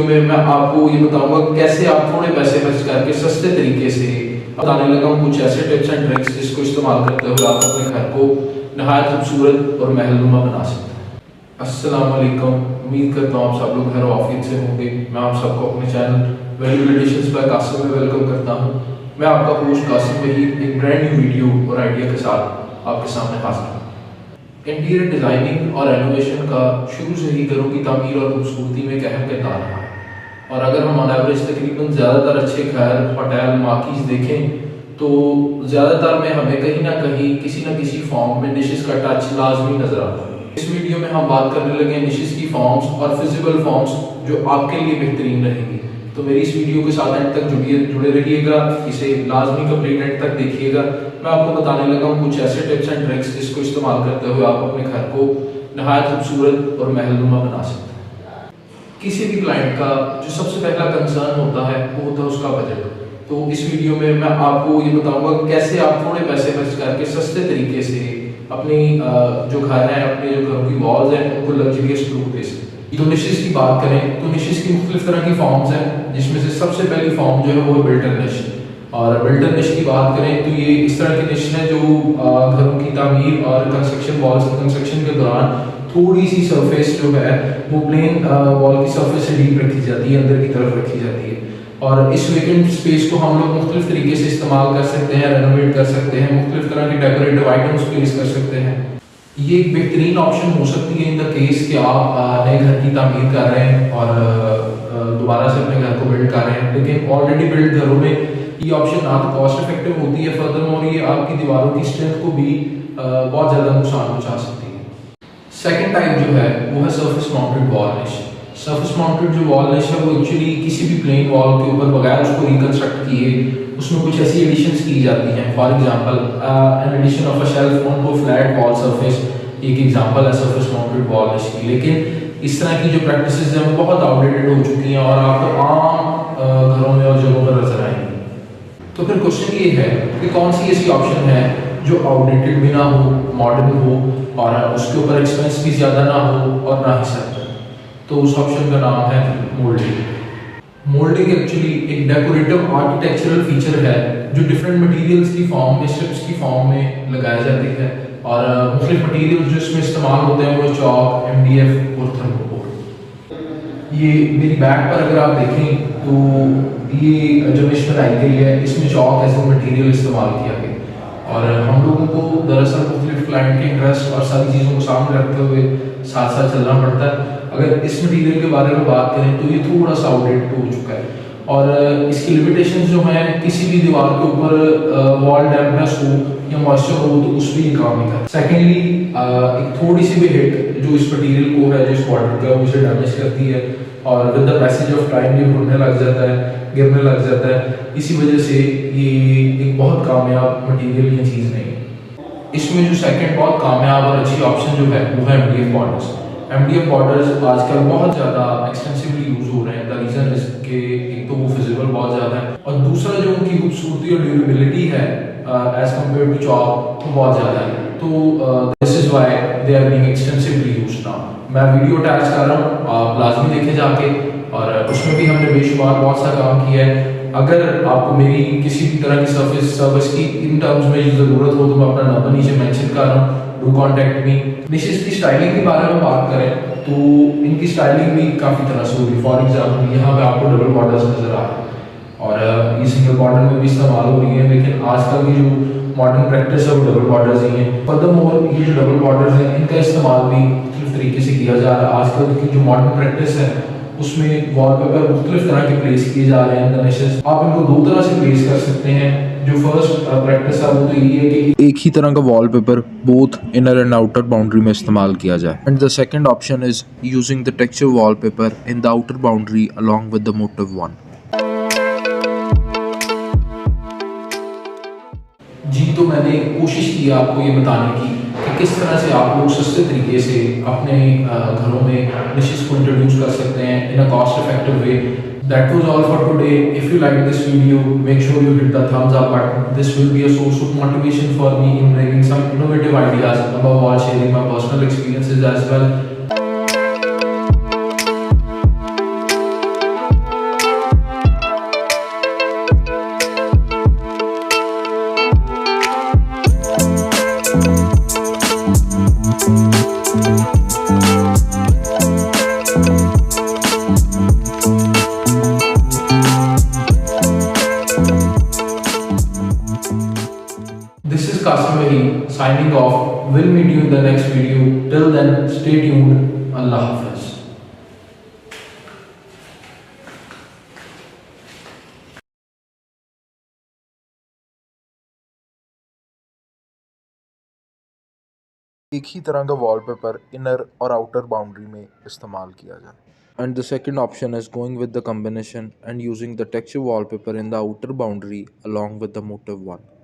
में मैं आपको ये बताऊंगा कैसे आप थोड़े पैसे खर्च करके सस्ते तरीके से बताने लगा हूँ कुछ ऐसे टिप्स एंड ट्रिक्स जिसको इस्तेमाल करते हुए आप अपने घर को नहायत खूबसूरत और महलनुमा बना सकते हैं। अस्सलाम वालेकुम, उम्मीद करता हूँ आप सब लोग घर ऑफिस से होंगे। मैं आप सबको अपने channel valuable additions by Kasim में वेलकम करता हूँ। मैं आपका होस्ट कासिम वहीद एक ब्रांड न्यू वीडियो और आइडिया के साथ आपके सामने हाजिर हूँ। इंटीरियर डिज़ाइनिंग और रेनोवेशन का शुरू से ही घरों की तामीर और खूबसूरती में एक अहम किरदार रहा है। और अगर हम ऑन एवरेज तकरीबन ज़्यादातर अच्छे घर, होटल, मार्किज देखें तो ज़्यादातर में हमें कहीं ना कहीं किसी न किसी फॉर्म में निशिस का टच लाजमी नज़र आता है। इस वीडियो में हम बात करने लगे निशिस की फॉर्म्स और फिजिबल फॉर्म्स जो आपके लिए बेहतरीन रहेंगी। तो मेरी इस वीडियो के साथ एंड तक जुड़े रहिएगा, इसे लाजमी कंप्लीट एंड तक देखिएगा। मैं आपको बताने लगा हूँ कुछ ऐसे टिप्स एंड ट्रिक्स जिसको इस्तेमाल करते हुए आप अपने घर को नहायत खूबसूरत और महलनुमा बना सकते हैं। किसी भी क्लाइंट का जो सबसे पहला कंसर्न होता है वो होता है उसका बजट। तो इस वीडियो में मैं आपको ये बताऊंगा कैसे आप थोड़े पैसे खर्च करके सस्ते तरीके से अपनी जो घर है, अपने जो घरों की वॉल्स हैं उनको लग्जरियस लुक दे सकते हैं। तो निशेस की बात करें तो निशेस की मुख्तलिफ तरह की फॉर्म्स हैं, जिसमें से सबसे पहली फॉर्म जो है वो बिल्टर निश। और बिल्टर निश की बात करें तो ये इस तरह की निश है जो घरों की तामीर और कंस्ट्रक्शन वॉल्स की कंस्ट्रक्शन के दौरान थोड़ी सी सरफेस जो है वो प्लेन वॉल की सरफेस से डीप रखी जाती है, अंदर की तरफ रखी जाती है। और इस वेकेंट स्पेस को हम लोग मुख्तलिफ तरीके से इस्तेमाल कर सकते हैं, रेनोवेट कर सकते हैं, मुख्तलिफ तरह के डेकोरेटिव आइटम्स प्लेस कर सकते हैं। ये एक बेहतरीन ऑप्शन हो सकती है इन द केस कि आप नए घर की तामीर कर रहे हैं और दोबारा से अपने घर को बिल्ड कर रहे हैं, लेकिन ऑलरेडी बिल्ड घरों में ये ऑप्शन ना तो कॉस्ट इफेक्टिव होती है, फर्दरमोर ये आपकी दीवारों की स्ट्रेंथ को भी बहुत ज़्यादा नुकसान पहुँचा सकती है। सेकेंड टाइप जो है वो है सरफेस माउंटेड वॉल निश। सरफेस माउंटेड जो वॉल निश है वो एक्चुअली किसी भी प्लेन वॉल के ऊपर बगैर उसको रिकंस्ट्रक्ट किए उसमें कुछ ऐसी एडिशंस की जाती हैं। For example an addition of a shelf on to flat wall surface एक एग्जांपल है सरफेस माउंटेड वॉल निश की। लेकिन इस तरह की जो प्रैक्टिसेस हैं वो बहुत आउटडेटेड हो चुकी हैं और आपको आम घरों में और जगहों पर नजर आएंगी। तो फिर क्वेश्चन ये है कि कौन सी ऐसी ऑप्शन है जो आउटडेटेड भी ना हो, मॉडर्न हो और उसके ऊपर एक्सपेंस भी ज़्यादा ना हो और ना ही सस्ता। तो उस ऑप्शन का नाम है मोल्डिंग। मोल्डिंग एक्चुअली एक डेकोरेटिव आर्किटेक्चरल फीचर है जो डिफरेंट मटेरियल्स की फॉर्म में, स्ट्रिप्स की फॉर्म में लगाई जाती है। और मुख्तलिफ मटेरियल्स जो इसमें इस्तेमाल होते हैं वो चॉक, MDF और थर्मोकोल। ये मेरी बैक पर अगर आप देखें तो ये जो निश बनाई गई है इसमें चॉक एज ए मटेरियल इस्तेमाल किया गया। और हम लोगों को दरअसल मुख्तलिफ क्लाइंट के इंटरेस्ट और सारी चीज़ों को सामने रखते हुए साथ साथ चलना पड़ता है। अगर इस मटेरियल के बारे में बात करें तो ये थोड़ा सा आउटडेटेड हो चुका है और इसकी लिमिटेशंस जो हैं किसी भी दीवार के ऊपर वॉल डैम्पनेस हो या मॉइस्चर हो तो उस पर ये काम नहीं करता। सेकेंडली एक थोड़ी सी भी हिट जो इस मटेरियल को है, जो इस वाटर का उसे डैमेज करती है और with the passage of time ये घुलने लग जाता है, गिरने लग जाता है। इसी वजह से ये एक बहुत कामयाब मटेरियल या चीज़ नहीं है। इसमें जो सेकंड बहुत कामयाब और अच्छी ऑप्शन जो है वो है MDF बॉर्डर्स। MDF बॉर्डर्स आजकल बहुत ज़्यादा एक्सटेंसिवली यूज हो रहे हैं। द रीज़न इज कि एक तो वो फिजिबल बहुत ज़्यादा है और दूसरा जो उनकी खूबसूरती और ड्यूरेबिलिटी है एज कम्पेयर टू चॉक वो बहुत ज़्यादा है। तो this is why they are being extensively used now. मैं वीडियो अटैच कर रहा हूँ, आप लाजमी देखें जाके, और उसमें भी हमने बेशुमार बहुत सा काम किया है। अगर आपको मेरी किसी भी तरह की सर्विस की इन टर्म्स में ज़रूरत हो तो मैं अपना नंबर नीचे मेंशन कर रहा हूँ, डू कॉन्टैक्ट मी। निशेस की स्टाइलिंग के बारे में बात करें तो इनकी स्टाइलिंग भी काफ़ी तरह से होगी। फॉर एग्जाम्पल यहाँ पे आपको डबल बॉर्डर्स नजर आ रहे हैं और ये सिंगल बॉर्डर में भी इस्तेमाल हो रही है, लेकिन आजकल की जो मॉडर्न प्रैक्टिस है वो डबल बॉर्डर्स ही हैं। फर्दरमोर ये जो डबल बॉर्डर्स हैं इनका इस्तेमाल भी मुख्तलिफ तरीके से किया जा रहा है। आजकल की जो मॉडर्न प्रैक्टिस है उसमें वॉलपेपर मुख्तलिफ तरह के प्लेस किए जा रहे हैं। निशेस आप इनको दो तरह से प्लेस कर सकते हैं। जो फर्स्ट प्रैक्टिस है वो तो ये है कि एक ही तरह का wallpaper both inner and outer boundary में इस्तेमाल किया जाए। And the second option is using the texture wallpaper in the outer boundary along with the motif one. जी, तो मैंने कोशिश की आपको ये बताने की कि किस तरह से आप लोग सस्ते तरीके से अपने घरों में निशेस को इंट्रोड्यूस कर सकते हैं in a cost effective way. That was all for today. If you like this video, make sure you hit the thumbs up button. This will be a source of motivation for me in bringing some innovative ideas, above all sharing my personal experiences as well. Tuned. अल्लाह हाफ़िज़। एक ही तरह का wallpaper inner और outer boundary में इस्तेमाल किया जाए। And the second option is going with the combination and using the texture wallpaper in the outer boundary along with the motif one.